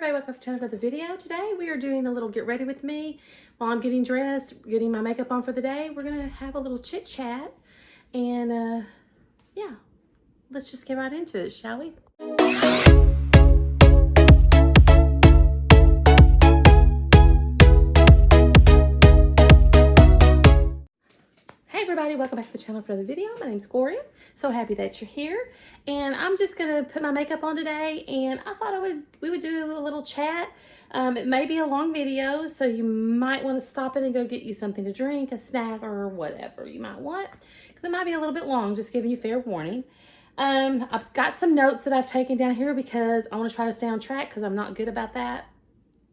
everybody, welcome to the channel for the video. Today we are doing a little get ready with me while I'm getting dressed, getting my makeup on for the day. We're gonna have a little chit chat and yeah, let's just get right into it, shall we? Hey everybody, welcome back to the channel for the video. My name's Gloria. So happy that you're here. And I'm just gonna put my makeup on today, and I thought we would do a little chat. It may be a long video, so you might want to stop it and go get you something to drink, a snack, or whatever you might want, because it might be a little bit long, just giving you fair warning. I've got some notes that I've taken down here because I want to try to stay on track, because I'm not good about that,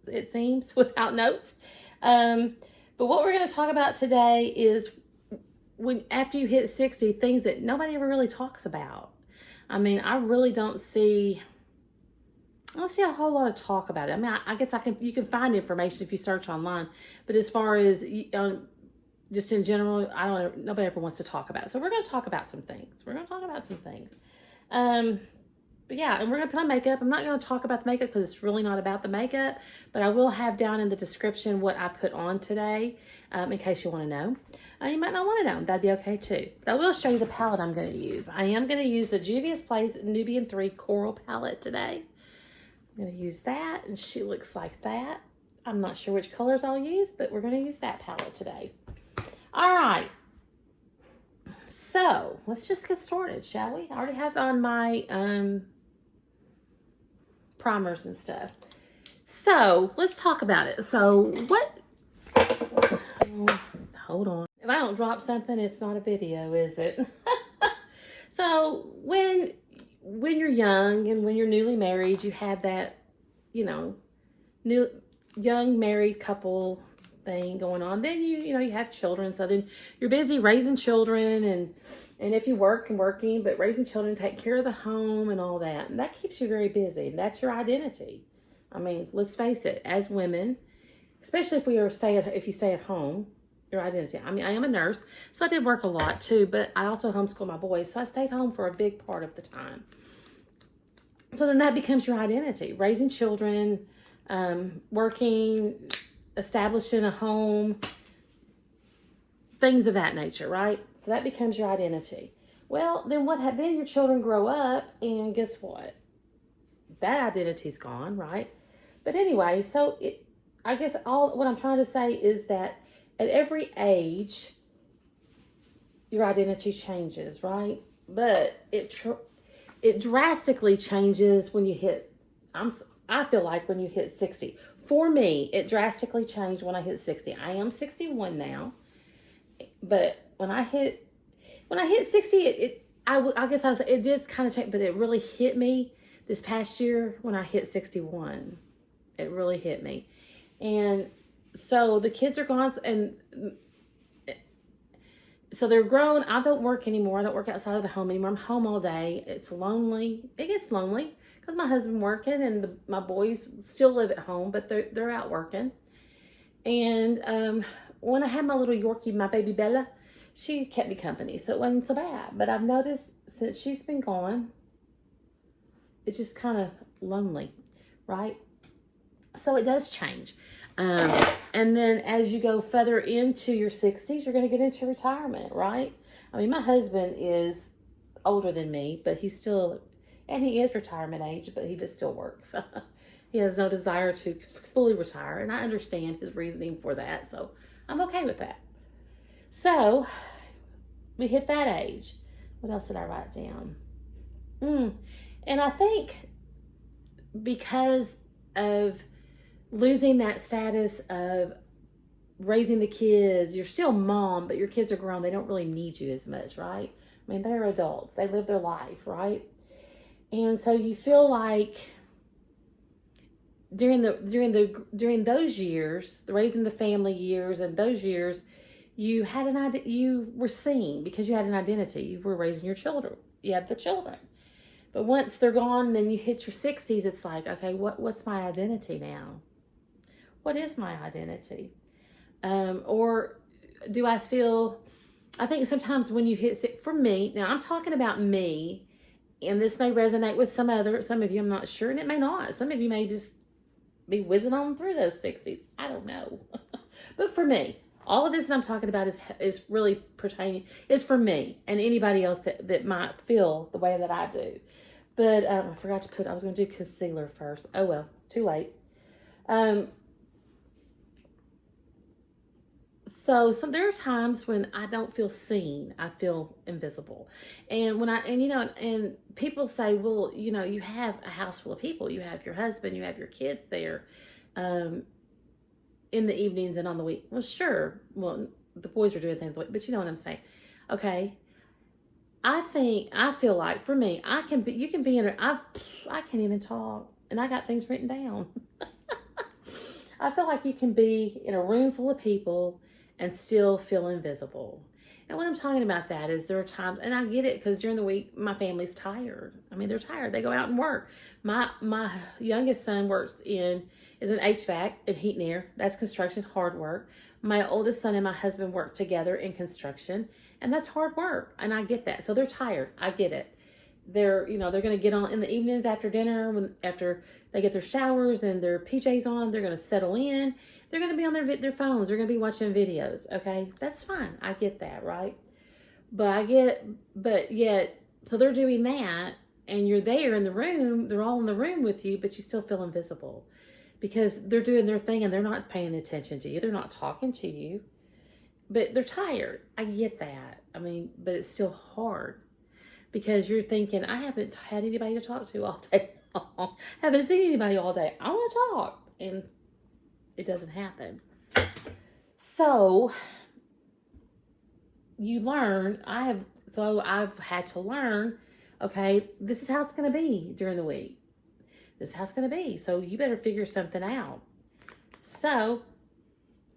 it seems, without notes. But what we're going to talk about today is after you hit 60, things that nobody ever really talks about. I mean, I really don't see a whole lot of talk about it. I mean, I guess you can find information if you search online, but as far as just in general, nobody ever wants to talk about it. So we're going to talk about some things. But yeah, and we're going to put on makeup. I'm not going to talk about the makeup because it's really not about the makeup, but I will have down in the description what I put on today, in case you want to know. You might not want to know. That'd be okay too. But I will show you the palette I'm going to use. I am going to use the Juvia's Place Nubian 3 Coral palette today. I'm going to use that, and she looks like that. I'm not sure which colors I'll use, but we're going to use that palette today. All right. So let's just get started, shall we? I already have on my primers and stuff. So let's talk about it. So hold on. If I don't drop something, it's not a video, is it? So when you're young and when you're newly married, you have that, new young married couple thing going on. Then you have children, so then you're busy raising children, and if you working, but raising children, take care of the home and all that, and that keeps you very busy. That's your identity. I mean, let's face it, as women, especially if you stay at home, your identity. I mean, I am a nurse, so I did work a lot too, but I also homeschool my boys, so I stayed home for a big part of the time. So then that becomes your identity, raising children, working, establishing a home, things of that nature, right? So that becomes your identity. Well, then then your children grow up, and guess what? That identity's gone, right? But anyway, so I guess what I'm trying to say is that at every age, your identity changes, right? But it drastically changes when you hit, I feel like when you hit 60. For me, it drastically changed when I hit 60. I am 61 now, but when I hit 60, I guess it did kind of change, but it really hit me this past year when I hit 61. It really hit me. And so the kids are gone, and so they're grown. I don't work anymore. I don't work outside of the home anymore. I'm home all day. It's lonely. It gets lonely because my husband working, and my boys still live at home, but they're out working. And when I had my little Yorkie, my baby Bella, she kept me company, so it wasn't so bad. But I've noticed since she's been gone, it's just kind of lonely, right? So it does change. And then as you go further into your 60s, you're going to get into retirement, right? I mean, my husband is older than me, but he is retirement age, but he just still works. He has no desire to fully retire, and I understand his reasoning for that, so I'm okay with that. So we hit that age. What else did I write down? And I think because of losing that status of raising the kids, you're still mom, but your kids are grown. They don't really need you as much, right? I mean, they're adults. They live their life, right? And so you feel like during those years, the raising the family years and those years, you were seen because you had an identity. You were raising your children. You had the children. But once they're gone, then you hit your 60s, it's like, okay, what's my identity now? What is my identity? Or do I think sometimes when you hit, for me, now I'm talking about me, and this may resonate with some of you, I'm not sure, and it may not. Some of you may just be whizzing on through those 60s. I don't know. But for me, all of this that I'm talking about is really pertaining, is for me and anybody else that might feel the way that I do. But I forgot to I was going to do concealer first. Oh well, too late. So there are times when I don't feel seen. I feel invisible. And and people say, well, you have a house full of people. You have your husband, you have your kids there, in the evenings and on the week. Well, sure. Well, the boys are doing things, but you know what I'm saying. Okay. I feel like for me, you can be I can't even talk and I got things written down. I feel like you can be in a room full of people and still feel invisible. And what I'm talking about that is there are times, and I get it because during the week, my family's tired. I mean, they're tired. They go out and work. My youngest son is an HVAC and heat and air. That's construction, hard work. My oldest son and my husband work together in construction, and that's hard work. And I get that. So they're tired. I get it. They're going to get on in the evenings after dinner, after they get their showers and their PJs on, they're going to settle in. They're going to be on their phones. They're going to be watching videos. Okay. That's fine. I get that. Right. But yet, so they're doing that and you're there in the room. They're all in the room with you, but you still feel invisible because they're doing their thing and they're not paying attention to you. They're not talking to you, but they're tired. I get that. I mean, but it's still hard. Because you're thinking, I haven't had anybody to talk to all day long. Haven't seen anybody all day. I want to talk. And it doesn't happen. So you learn, I've had to learn, okay, this is how it's going to be during the week. This is how it's going to be. So you better figure something out. So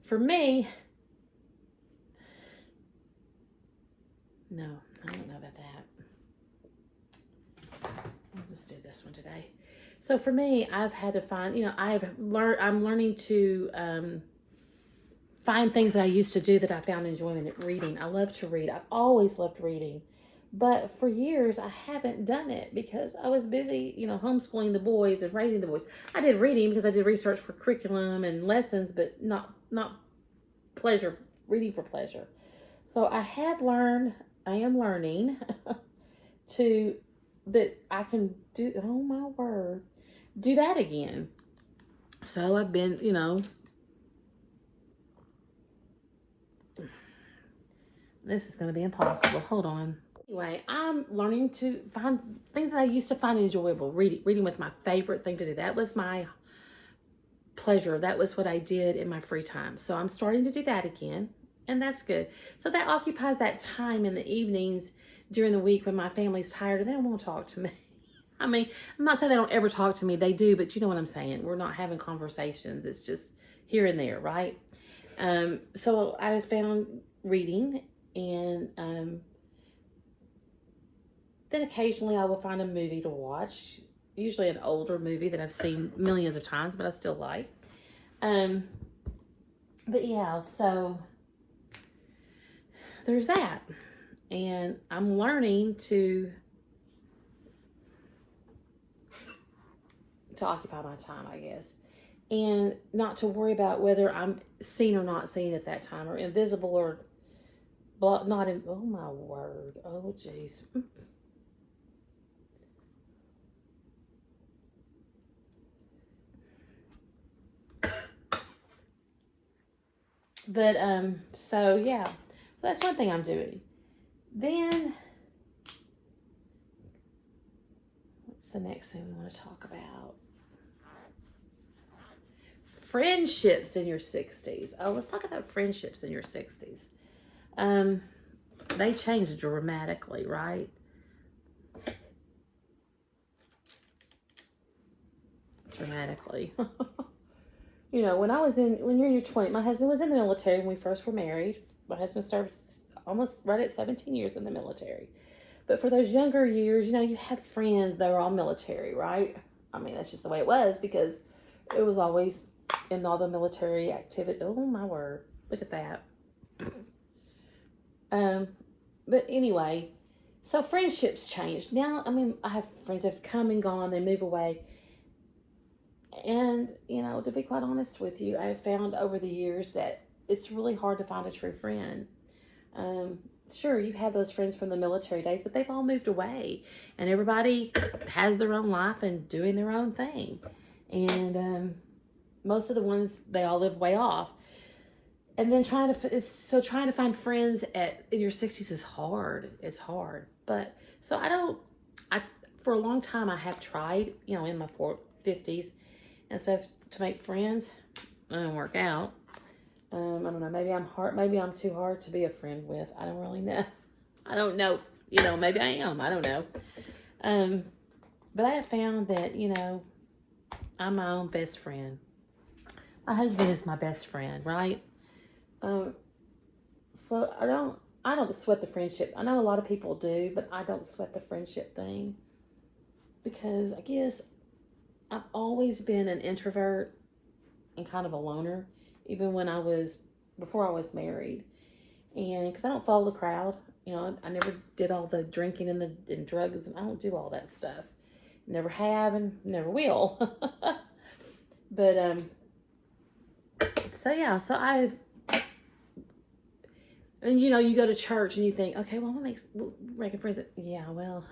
for me, no, I don't know about that. I'll just do this one today. So for me, I've had to find, I'm learning to find things that I used to do that I found enjoyment in reading. I love to read. I've always loved reading. But for years, I haven't done it because I was busy, homeschooling the boys and raising the boys. I did reading because I did research for curriculum and lessons, but not pleasure, reading for pleasure. So I am learning that I can do, oh my word, do that again. So I've been, this is going to be impossible. Hold on. Anyway, I'm learning to find things that I used to find enjoyable. Reading was my favorite thing to do. That was my pleasure. That was what I did in my free time. So I'm starting to do that again, and that's good. So that occupies that time in the evenings during the week when my family's tired and they don't want to talk to me. I mean, I'm not saying they don't ever talk to me. They do, but you know what I'm saying. We're not having conversations. It's just here and there, right? So I found reading, and then occasionally I will find a movie to watch, usually an older movie that I've seen millions of times, but I still like. But yeah, so there's that. And I'm learning to occupy my time, I guess. And not to worry about whether I'm seen or not seen at that time, or invisible or not in, oh my word. Oh, geez. But, so yeah, that's one thing I'm doing. Then, what's the next thing we want to talk about? Friendships in your 60s. Oh, let's talk about friendships in your 60s. They changed dramatically, right? Dramatically. When you're in your 20s, my husband was in the military when we first were married. My husband served almost right at 17 years in the military. But for those younger years, you have friends that were all military, right? I mean, that's just the way it was because it was always in all the military activity. Oh, my word. Look at that. But anyway, so friendships changed. Now, I mean, I have friends that have come and gone. They move away. And, to be quite honest with you, I've found over the years that it's really hard to find a true friend. Sure, you have those friends from the military days, but they've all moved away, and everybody has their own life and doing their own thing. And most of the ones, they all live way off. And then trying to find friends in your 60s is hard. It's hard. But so for a long time I have tried, in my 50s and stuff, to make friends. It didn't work out. I don't know. Maybe I'm hard. Maybe I'm too hard to be a friend with. I don't really know. I don't know. Maybe I am. I don't know. But I have found that, I'm my own best friend. My husband is my best friend, right? So I don't sweat the friendship. I know a lot of people do, but I don't sweat the friendship thing, because I guess I've always been an introvert and kind of a loner, even before I was married. And because I don't follow the crowd, I never did all the drinking and drugs. I don't do all that stuff. Never have and never will. But, you go to church and you think, okay, well, I'm making friends. Yeah, well,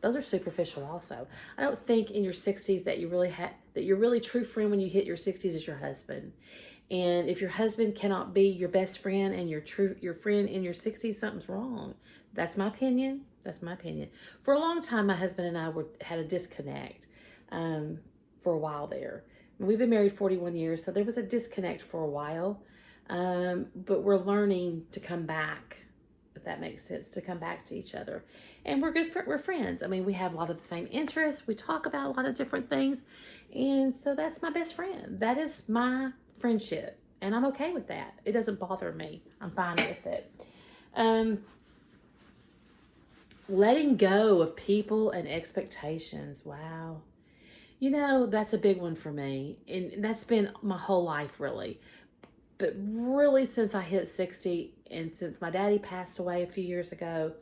those are superficial also. I don't think in your 60s that your really true friend when you hit your 60s is your husband. And if your husband cannot be your best friend and your friend in your 60s, something's wrong. That's my opinion. For a long time, my husband and I had a disconnect for a while there. We've been married 41 years, so there was a disconnect for a while. But we're learning to come back, if that makes sense, to come back to each other. And we're friends. I mean, we have a lot of the same interests. We talk about a lot of different things. And so that's my best friend. That is my friendship. And I'm okay with that. It doesn't bother me. I'm fine with it. Letting go of people and expectations. Wow. That's a big one for me. And that's been my whole life, really. But really, since I hit 60 and since my daddy passed away a few years ago,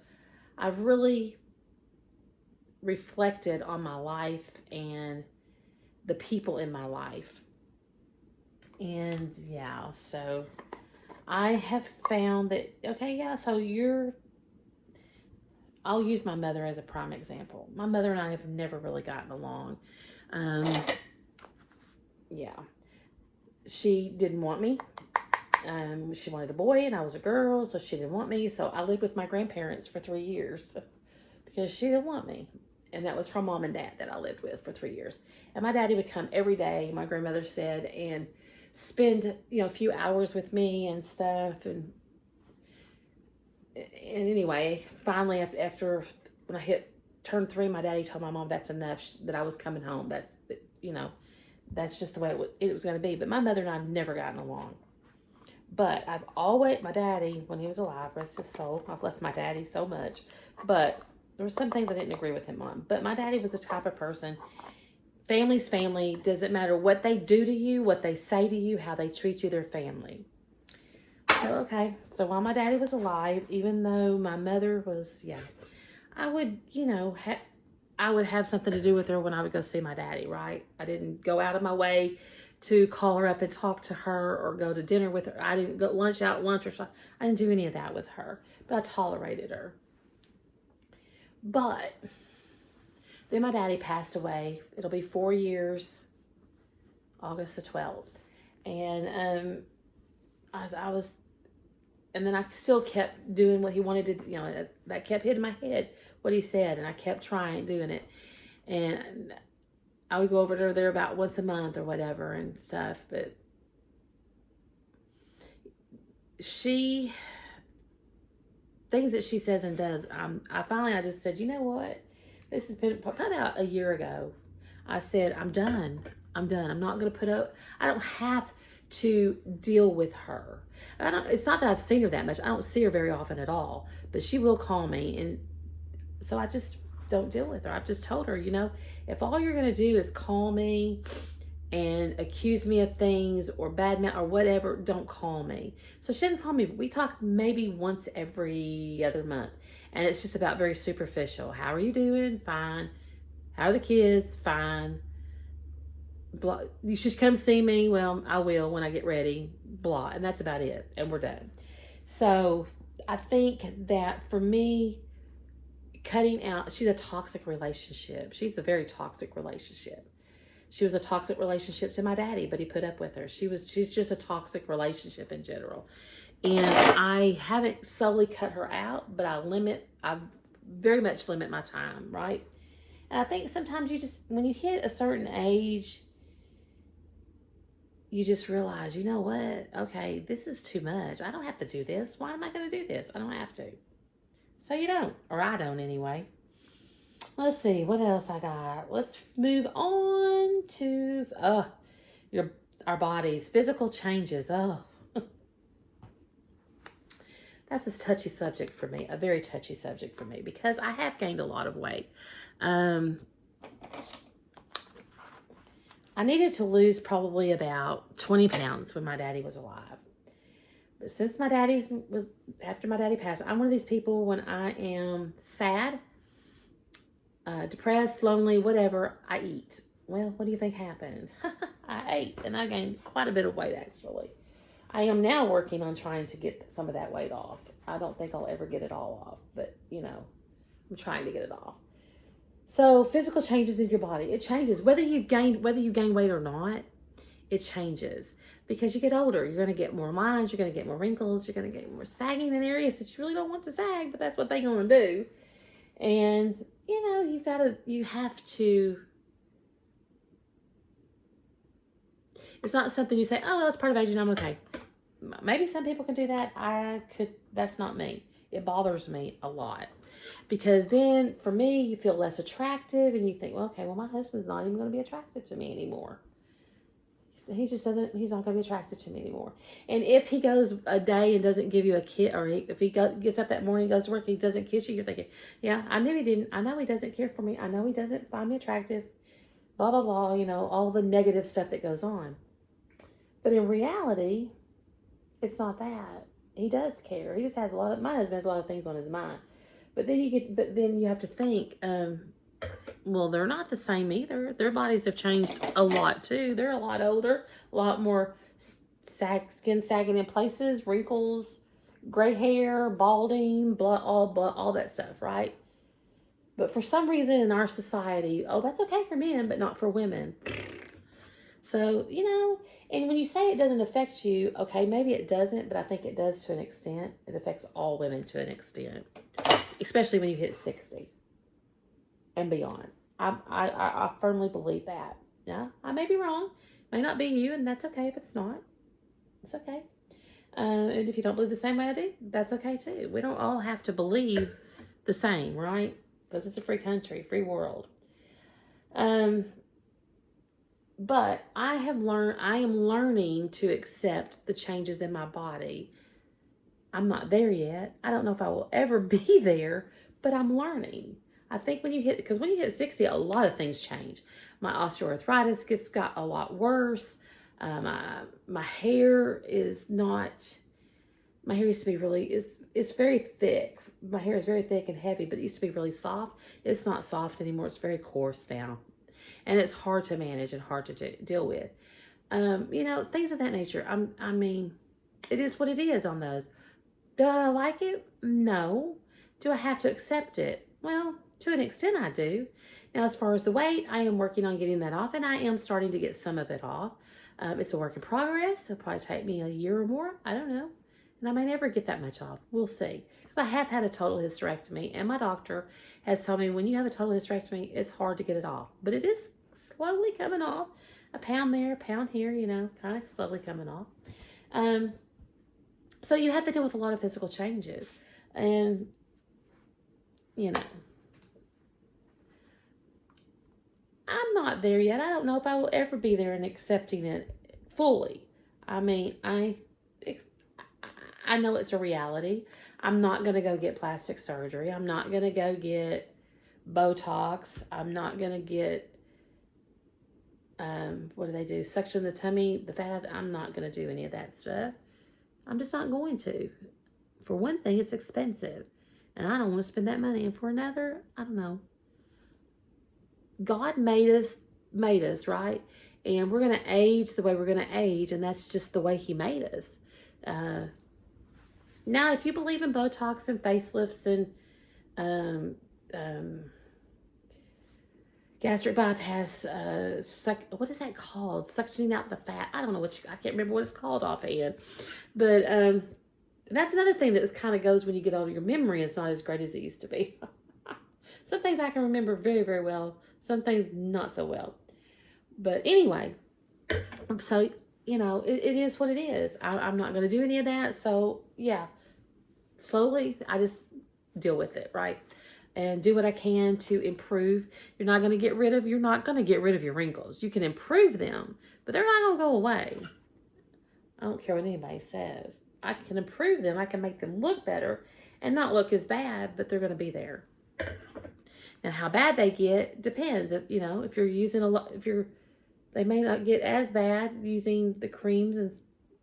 I've really reflected on my life and the people in my life. And so I have found that, I'll use my mother as a prime example. My mother and I have never really gotten along. She didn't want me. She wanted a boy and I was a girl, so she didn't want me. So I lived with my grandparents for 3 years because she didn't want me. And that was her mom and dad that I lived with for 3 years. And my daddy would come every day, my grandmother said, and spend, a few hours with me and stuff. And anyway, finally, after when I turned 3, my daddy told my mom that's enough, that I was coming home. That's just the way it was going to be. But my mother and I have never gotten along. But my daddy, when he was alive, rest his soul, I've left my daddy so much. But there were some things I didn't agree with him on. But my daddy was the type of person, family's family, doesn't matter what they do to you, what they say to you, how they treat you, they're family. So while my daddy was alive, even though my mother was, I would, I would have something to do with her when I would go see my daddy, right? I didn't go out of my way to call her up and talk to her or go to dinner with her. I didn't go lunch or something. I didn't do any of that with her, but I tolerated her. But then my daddy passed away. It'll be 4 years, August the 12th. And and then I still kept doing what he wanted to, that kept hitting my head, what he said, and I kept trying doing it. And I would go over to her there about once a month or whatever and stuff, but things that she says and does, I just said, you know what? This has been probably about a year ago. I said, I'm done. I'm not going to put up, I don't have to deal with her. It's not that I've seen her that much. I don't see her very often at all, but she will call me. And so I just don't deal with her. I've just told her, if all you're going to do is call me and accuse me of things or badmouth or whatever, don't call me. So she doesn't call me. We talk maybe once every other month. And it's just about very superficial. How are you doing? Fine. How are the kids? Fine. blah. You should come see me. Well, I will when I get ready, blah. And that's about it. And we're done. So I think that for me, cutting out, she's a toxic relationship. She's a very toxic relationship. She was a toxic relationship to my daddy, but he put up with her. She's just a toxic relationship in general. And I haven't solely cut her out, but I very much limit my time, right? And I think sometimes when you hit a certain age, you just realize, you know what? Okay, this is too much. I don't have to do this. Why am I going to do this? I don't have to. So you don't, or I don't anyway. Let's see, what else I got? Let's move on to our bodies, physical changes. Oh, that's a touchy subject for me, a very touchy subject for me, because I have gained a lot of weight. I needed to lose probably about 20 pounds when my daddy was alive. But since after my daddy passed, I'm one of these people when I am sad, depressed, lonely, whatever, I eat. Well, what do you think happened? I ate, and I gained quite a bit of weight, actually. I am now working on trying to get some of that weight off. I don't think I'll ever get it all off, but, I'm trying to get it off. So physical changes in your body, it changes. Whether you gain weight or not, it changes. Because you get older, you're going to get more lines, you're going to get more wrinkles, you're going to get more sagging in areas that you really don't want to sag, but that's what they're going to do. And, you have to, it's not something you say, oh, that's part of aging, I'm okay. Maybe some people can do that. That's not me. It bothers me a lot. Because then, for me, you feel less attractive, and you think, well, okay, my husband's not even going to be attracted to me anymore. He's not going to be attracted to me anymore. And if he goes a day and doesn't give you a kiss, or if he gets up that morning, goes to work, he doesn't kiss you, you're thinking, yeah, I knew he didn't. I know he doesn't care for me. I know he doesn't find me attractive. Blah, blah, blah, all the negative stuff that goes on. But in reality, it's not that. He does care. He just has my husband has a lot of things on his mind. But then you have to think, well, they're not the same either. Their bodies have changed a lot too. They're a lot older, a lot more skin sagging in places, wrinkles, gray hair, balding, all that stuff, right? But for some reason in our society, that's okay for men, but not for women. So, and when you say it doesn't affect you, okay, maybe it doesn't, but I think it does to an extent. It affects all women to an extent, especially when you hit 60 and beyond. I firmly believe that. Yeah, I may be wrong. May not be you, and that's okay if it's not. It's okay. And if you don't believe the same way I do, that's okay too. We don't all have to believe the same, right? Because it's a free country, free world. But I am learning to accept the changes in my body. I'm not there yet. I don't know if I will ever be there, but I'm learning. I think when you hit 60, a lot of things change. My osteoarthritis got a lot worse. My hair used to be really, it's very thick. My hair is very thick and heavy, but it used to be really soft. It's not soft anymore. It's very coarse now. And it's hard to manage and hard to deal with. Things of that nature. It is what it is on those. Do I like it? No. Do I have to accept it? Well, to an extent I do. Now, as far as the weight, I am working on getting that off, and I am starting to get some of it off. It's a work in progress. It'll probably take me a year or more. I don't know. And I may never get that much off. We'll see. Because I have had a total hysterectomy, and my doctor has told me when you have a total hysterectomy, it's hard to get it off. But it is slowly coming off. A pound there, a pound here, kind of slowly coming off. So you have to deal with a lot of physical changes. And, I'm not there yet. I don't know if I will ever be there in accepting it fully. I know it's a reality. I'm not going to go get plastic surgery. I'm not going to go get Botox. I'm not going to get, what do they do? Suction the tummy, the fat. I'm not going to do any of that stuff. I'm just not going to. For one thing, it's expensive. And I don't want to spend that money. And for another, I don't know. God made us, right? And we're going to age the way we're going to age, and that's just the way he made us. Now, if you believe in Botox and facelifts and gastric bypass, what is that called? Suctioning out the fat. I don't know I can't remember what it's called offhand. But that's another thing that kind of goes when you get older. Your memory is not as great as it used to be. Some things I can remember very, very well. Some things not so well. But anyway, so, it is what it is. I'm not going to do any of that. So, yeah, slowly, I just deal with it, right? And do what I can to improve. You're not going to get rid of your wrinkles. You can improve them, but they're not going to go away. I don't care what anybody says. I can improve them. I can make them look better and not look as bad, but they're going to be there. Now, how bad they get depends. If you're using they may not get as bad using the creams and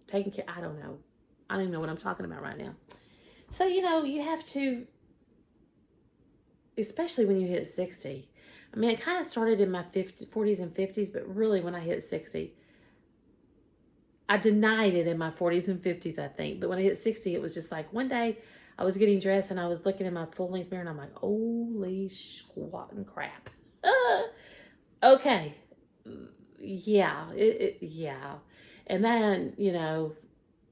taking care. I don't know. I don't even know what I'm talking about right now. So, you have to, especially when you hit 60. I mean, it kind of started in my 40s and 50s, but really when I hit 60, I denied it in my 40s and 50s, I think. But when I hit 60, it was just like one day I was getting dressed and I was looking in my full-length mirror and I'm like, holy squatting crap. Okay. Yeah. Yeah. And then,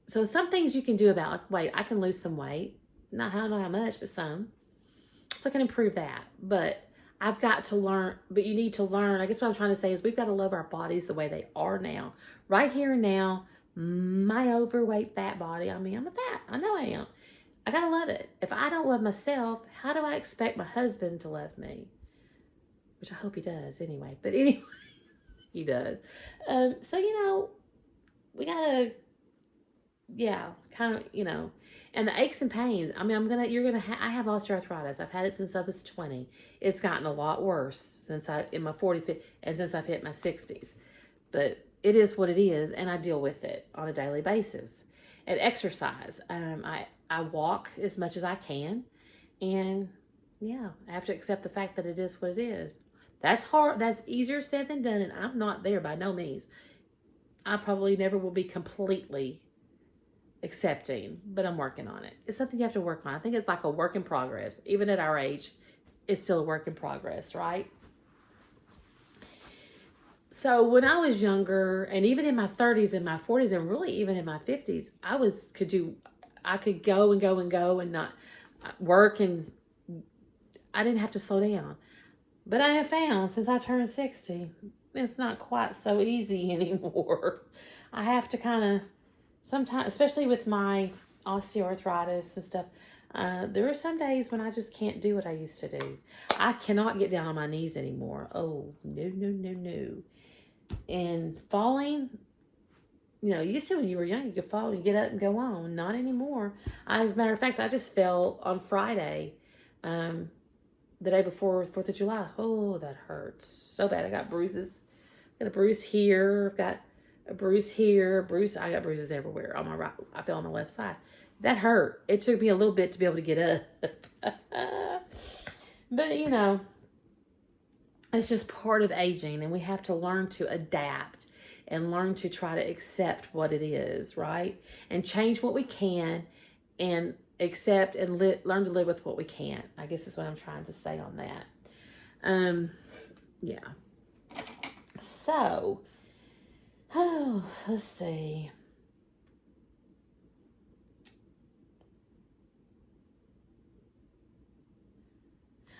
so some things you can do about, like, wait, I can lose some weight. I don't know how much, but some. So I can improve that. But I've got to learn, but you need to learn. I guess what I'm trying to say is we've got to love our bodies the way they are now. Right here and now, my overweight, fat body. I mean, I'm a fat. I know I am. I got to love it. If I don't love myself, how do I expect my husband to love me? Which I hope he does anyway. But anyway, he does. So, we got to, kind of, and the aches and pains. I mean, I have osteoarthritis. I've had it since I was 20. It's gotten a lot worse in my 40s and since I've hit my 60s. But it is what it is, and I deal with it on a daily basis. And exercise. I walk as much as I can. And, I have to accept the fact that it is what it is. That's hard. That's easier said than done, and I'm not there by no means. I probably never will be completely accepting, but I'm working on it. It's something you have to work on. I think it's like a work in progress. Even at our age, it's still a work in progress, right? So when I was younger, and even in my 30s and my 40s, and really even in my 50s, I could go and go and go and not work, and I didn't have to slow down. But I have found since I turned 60, it's not quite so easy anymore. I have to kind of, sometimes, especially with my osteoarthritis and stuff, there are some days when I just can't do what I used to do. I cannot get down on my knees anymore. Oh, no. And falling, used to when you were young, you could fall and get up and go on. Not anymore. As a matter of fact, I just fell on Friday, the day before 4th of July. Oh, that hurts so bad. I got bruises. Got a bruise here. I've got a bruise here. I got bruises everywhere on my right. I fell on the left side. That hurt. It took me a little bit to be able to get up. But, it's just part of aging, and we have to learn to adapt and learn to try to accept what it is, right? And change what we can and accept and learn to live with what we can't. I guess is what I'm trying to say on that. So, let's see.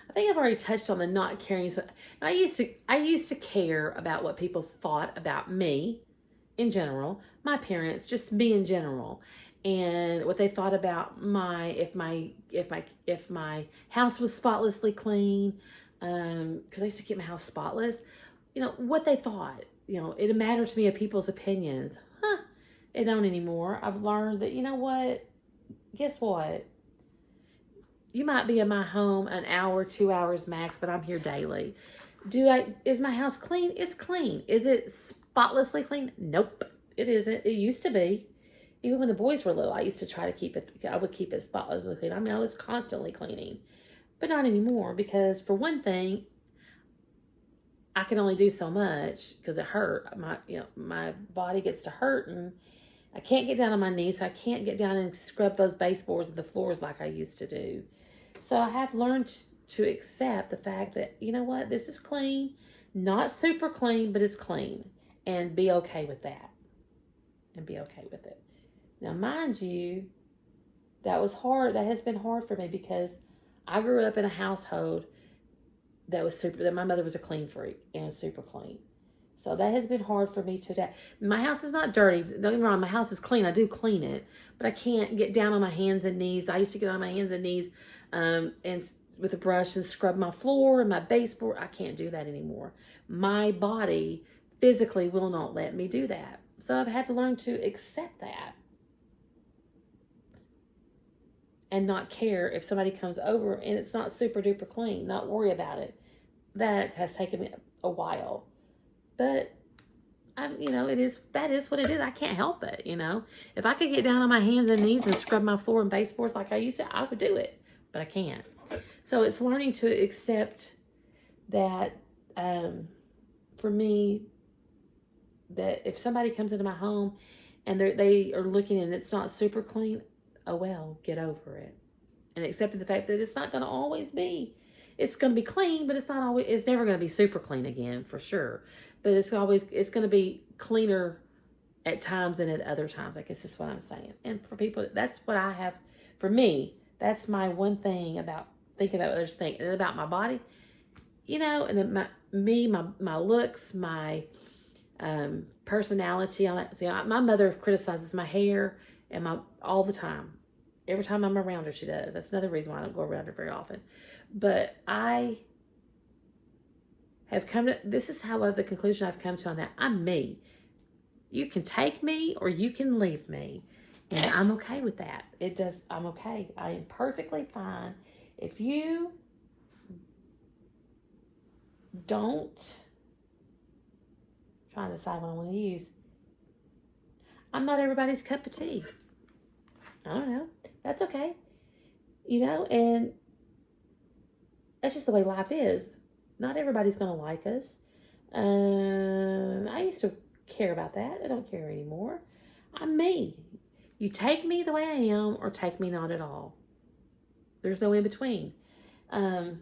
I think I've already touched on the not caring. So I used to care about what people thought about me in general, my parents, just me in general, and what they thought about if my house was spotlessly clean, because I used to keep my house spotless. What they thought. It mattered to me of people's opinions. It don't anymore. I've learned that, what? Guess what? You might be in my home an hour, 2 hours max, but I'm here daily. Is my house clean? It's clean. Is it spotlessly clean? Nope, it isn't. It used to be. Even when the boys were little, I used to try to keep it. I would keep it spotlessly clean. I mean, I was constantly cleaning, but not anymore because, for one thing, I can only do so much because it hurt. My body gets to hurt, and I can't get down on my knees, so I can't get down and scrub those baseboards and the floors like I used to do. So I have learned to accept the fact that, you know what, this is clean, not super clean, but it's clean, and be okay with that. And be okay with it. Now, mind you, that was hard. That has been hard for me because I grew up in a household that my mother was a clean freak and super clean. So that has been hard for me today. My house is not dirty. Don't get me wrong. My house is clean. I do clean it, but I can't get down on my hands and knees. I used to get on my hands and knees and with a brush and scrub my floor and my baseboard. I can't do that anymore. My body physically will not let me do that. So I've had to learn to accept that and not care if somebody comes over and it's not super duper clean. Not worry about it. That has taken me a while. But that is what it is. I can't help it, If I could get down on my hands and knees and scrub my floor and baseboards like I used to, I would do it. But I can't. So it's learning to accept that for me, that if somebody comes into my home and they are looking and it's not super clean, oh well, get over it. And accepting the fact that it's not going to always be. It's going to be clean, but it's never going to be super clean again, for sure. But it's going to be cleaner at times than at other times. I guess that's what I'm saying. And for people, that's what I have, for me, that's my one thing about thinking about what others think. And about my body, and then my looks, my personality. My mother criticizes my hair and all the time. Every time I'm around her, she does. That's another reason why I don't go around her very often. But I have this is how the conclusion I've come to on that. I'm me. You can take me or you can leave me. And I'm okay with that. I'm okay. I am perfectly fine. If you don't, I'm trying to decide what I want to use. I'm not everybody's cup of tea. I don't know. That's okay. And that's just the way life is. Not everybody's going to like us. I used to care about that. I don't care anymore. I'm me. You take me the way I am or take me not at all. There's no in between. I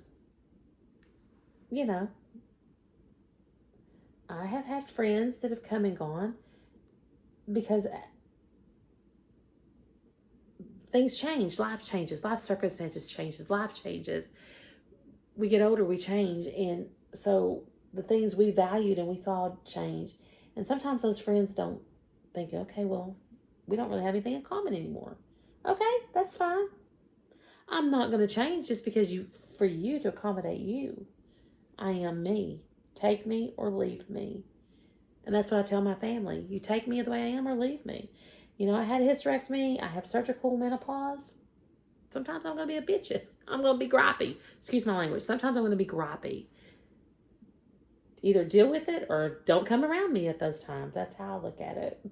have had friends that have come and gone because things change. Life changes. Life circumstances changes. Life changes. We get older, we change. And so the things we valued and we saw change. And sometimes those friends don't think, okay, well, we don't really have anything in common anymore. Okay, that's fine. I'm not going to change just because for you to accommodate you. I am me. Take me or leave me. And that's what I tell my family. You take me the way I am or leave me. I had a hysterectomy. I have surgical menopause. Sometimes I'm going to be a bitch. I'm going to be gripey. Excuse my language. Sometimes I'm going to be gripey. Either deal with it or don't come around me at those times. That's how I look at it.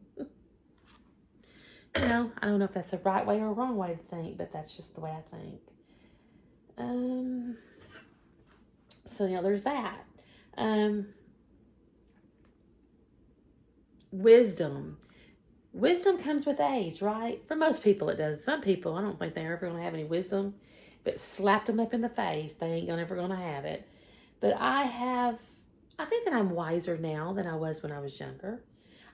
I don't know if that's the right way or a wrong way to think, but that's just the way I think. So, there's that. Wisdom. Wisdom comes with age, right? For most people it does. Some people, I don't think they're ever going to have any wisdom. But slapped them up in the face, they ain't ever going to have it. But I think that I'm wiser now than I was when I was younger.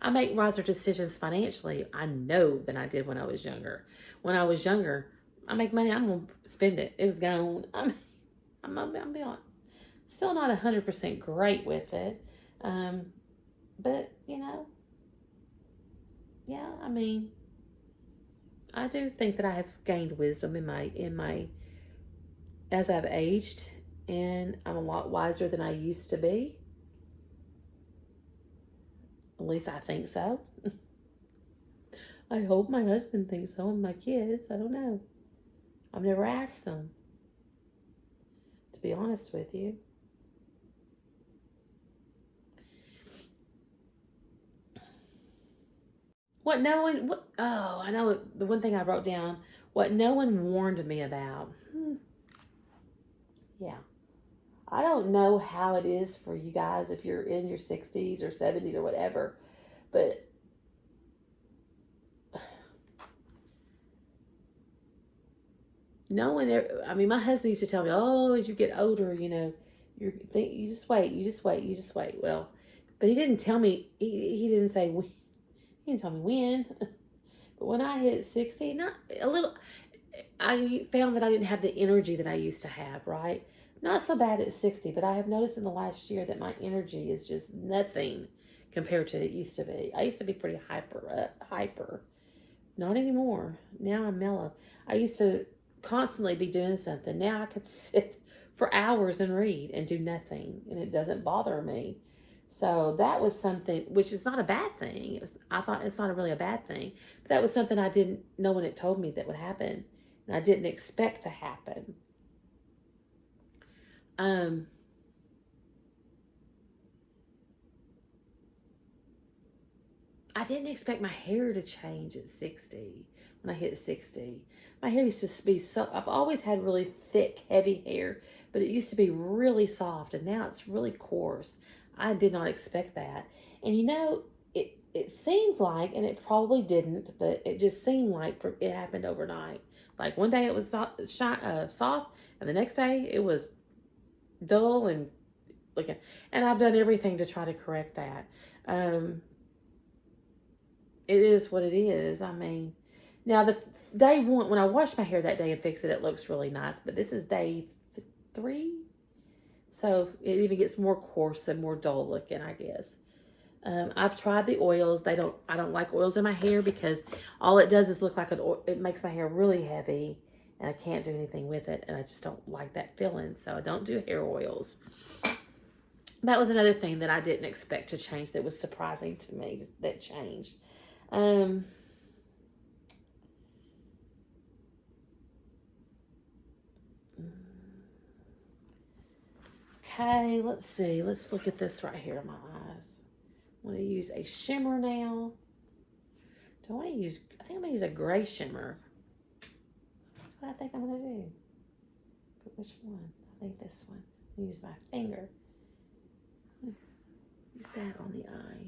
I make wiser decisions financially, I know, than I did when I was younger. When I was younger, I make money, I'm going to spend it. It was gone. I'm going to be honest. Still not 100% great with it. But, yeah, I do think that I have gained wisdom in my as I've aged, and I'm a lot wiser than I used to be. At least I think so. I hope my husband thinks so, and my kids. I don't know. I've never asked them, to be honest with you. I know the one thing I wrote down, what no one warned me about. Yeah. I don't know how it is for you guys if you're in your 60s or 70s or whatever, but no one ever, I mean, my husband used to tell me, oh, as you get older, you just wait, you just wait, you just wait. Well, but he didn't tell me, he didn't say, he didn't tell me when. But when I hit 60, not a little, I found that I didn't have the energy that I used to have, right? Not so bad at 60, but I have noticed in the last year that my energy is just nothing compared to it used to be. I used to be pretty hyper. Not anymore. Now I'm mellow. I used to constantly be doing something. Now I could sit for hours and read and do nothing, and it doesn't bother me. So that was something, which is not a bad thing. I thought it's not really a bad thing, but that was something I didn't know when it told me that would happen, and I didn't expect to happen. I didn't expect my hair to change at 60 when I hit 60. My hair used to be so, I've always had really thick, heavy hair, but it used to be really soft, and now it's really coarse. I did not expect that. And it seemed like, and it probably didn't, but it just seemed like it happened overnight. Like one day it was soft, and the next day it was dull and looking. And I've done everything to try to correct that. It is what it is. I mean, now the day one, when I washed my hair that day and fixed it, it looks really nice. But this is day 3. So it even gets more coarse and more dull looking, I guess. I've tried the oils. I don't like oils in my hair because all it does is look like it makes my hair really heavy, and I can't do anything with it, and I just don't like that feeling. So I don't do hair oils. That was another thing that I didn't expect to change that was surprising to me that changed. Okay, let's see. Let's look at this right here in my eyes. I want to use a shimmer now. Do I want to use, I think I'm going to use a gray shimmer. That's what I think I'm going to do. But which one? I think this one. I'm going to use my finger. Use that on the eye.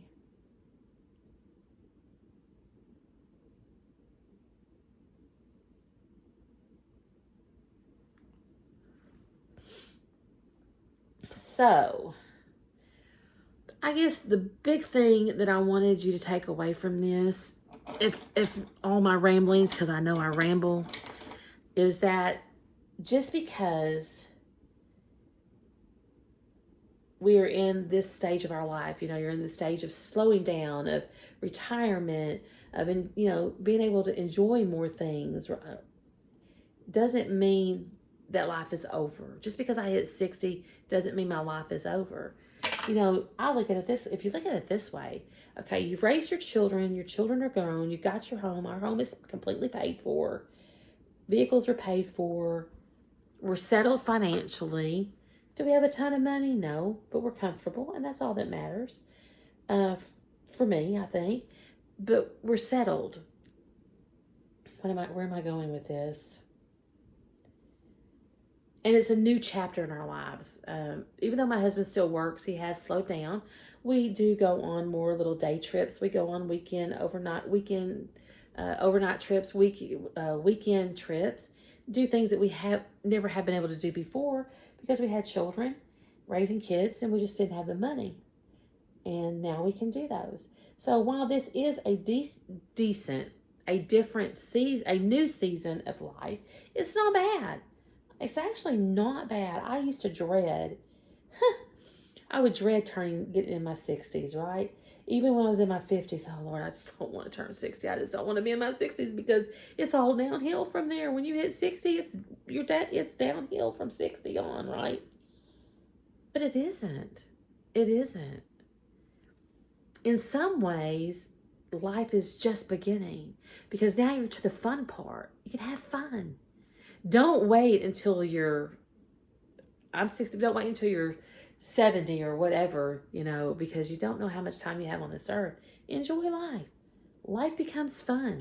So, I guess the big thing that I wanted you to take away from this, if all my ramblings, because I know I ramble, is that just because we are in this stage of our life, you're in the stage of slowing down, of retirement, of, being able to enjoy more things, doesn't mean that life is over. Just because I hit 60 doesn't mean my life is over. I look at it if you look at it this way, okay, you've raised your children are grown, you've got your home, our home is completely paid for, vehicles are paid for, we're settled financially. Do we have a ton of money? No, but we're comfortable, and that's all that matters. For me, I think. But we're settled. Where am I going with this? And it's a new chapter in our lives. Even though my husband still works, he has slowed down. We do go on more little day trips. We go on overnight trips, weekend trips. Do things that we never have been able to do before because we had children, raising kids, and we just didn't have the money. And now we can do those. So while this is a different season, a new season of life, it's not bad. It's actually not bad. I used to dread, I would dread getting in my 60s, right? Even when I was in my 50s, oh Lord, I just don't want to turn 60. I just don't want to be in my 60s because it's all downhill from there. When you hit 60, it's downhill from 60 on, right? But it isn't. It isn't. In some ways, life is just beginning because now you're to the fun part. You can have fun. Don't wait until I'm 60, don't wait until you're 70 or whatever, because you don't know how much time you have on this earth. Enjoy life. Life becomes fun.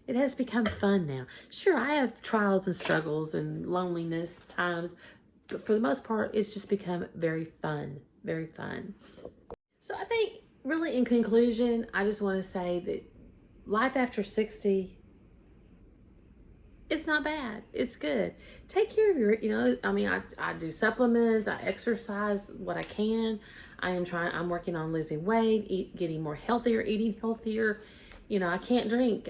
It has become fun now. Sure, I have trials and struggles and loneliness times, But for the most part, it's just become very fun, very fun. So I think really in conclusion, I just want to say that life after 60, it's not bad. It's good. Take care of your, I mean, I do supplements, I exercise what I can. I'm working on losing weight, getting more healthier, eating healthier. I can't drink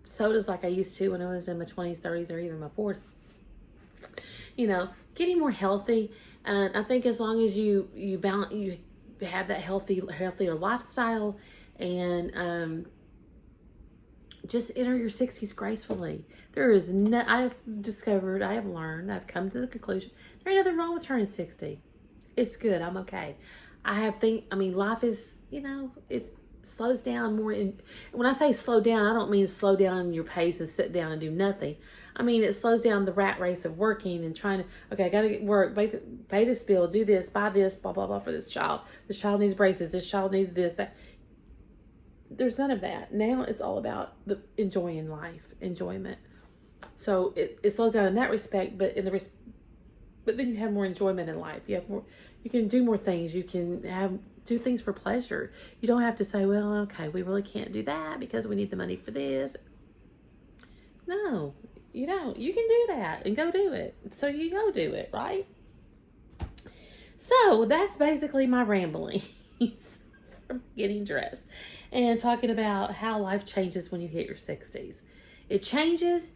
sodas like I used to when I was in my 20s, 30s, or even my 40s. Getting more healthy. And I think as long as you balance, you have that healthier lifestyle, and just enter your 60s gracefully. I've learned, I've come to the conclusion, there ain't nothing wrong with turning 60. It's good. I'm okay. Life is, it slows down more. When I say slow down, I don't mean slow down your pace and sit down and do nothing. I mean, it slows down the rat race of working and trying to, okay, I got to get work, pay this bill, do this, buy this, blah, blah, blah for this child. This child needs braces. This child needs this, that. There's none of that. Now it's all about the enjoying life, enjoyment. So it slows down in that respect, but then you have more enjoyment in life. You can do more things. You can do things for pleasure. You don't have to say, well, okay, we really can't do that because we need the money for this. No, you don't. You can do that and go do it. So you go do it, right? So that's basically my ramblings from getting dressed and talking about how life changes when you hit your 60s. It changes,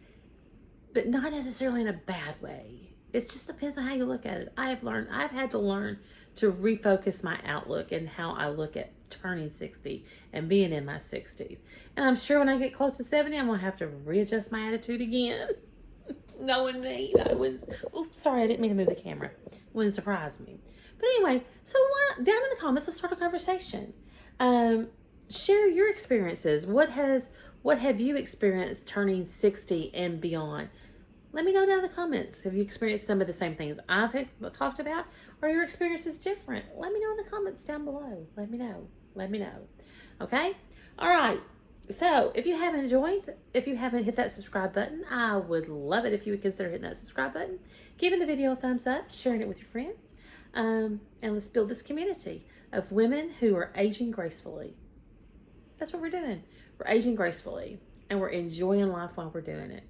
but not necessarily in a bad way. It just depends on how you look at it. I've had to learn to refocus my outlook and how I look at turning 60 and being in my 60s. And I'm sure when I get close to 70, I'm going to have to readjust my attitude again. Knowing me, sorry, I didn't mean to move the camera. It wouldn't surprise me. But anyway, so down in the comments, let's start a conversation. Share your experiences. What have you experienced turning 60 and beyond? Let me know down in the comments. Have you experienced some of the same things I've talked about, or your experience is different? Let me know in the comments down below. Let me know. Okay? All right. So if you haven't hit that subscribe button, I would love it if you would consider hitting that subscribe button, giving the video a thumbs up, sharing it with your friends, and let's build this community of women who are aging gracefully. That's what we're doing. We're aging gracefully, and we're enjoying life while we're doing it.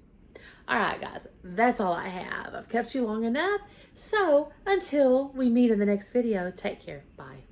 All right, guys, that's all I have. I've kept you long enough. So until we meet in the next video, take care. Bye.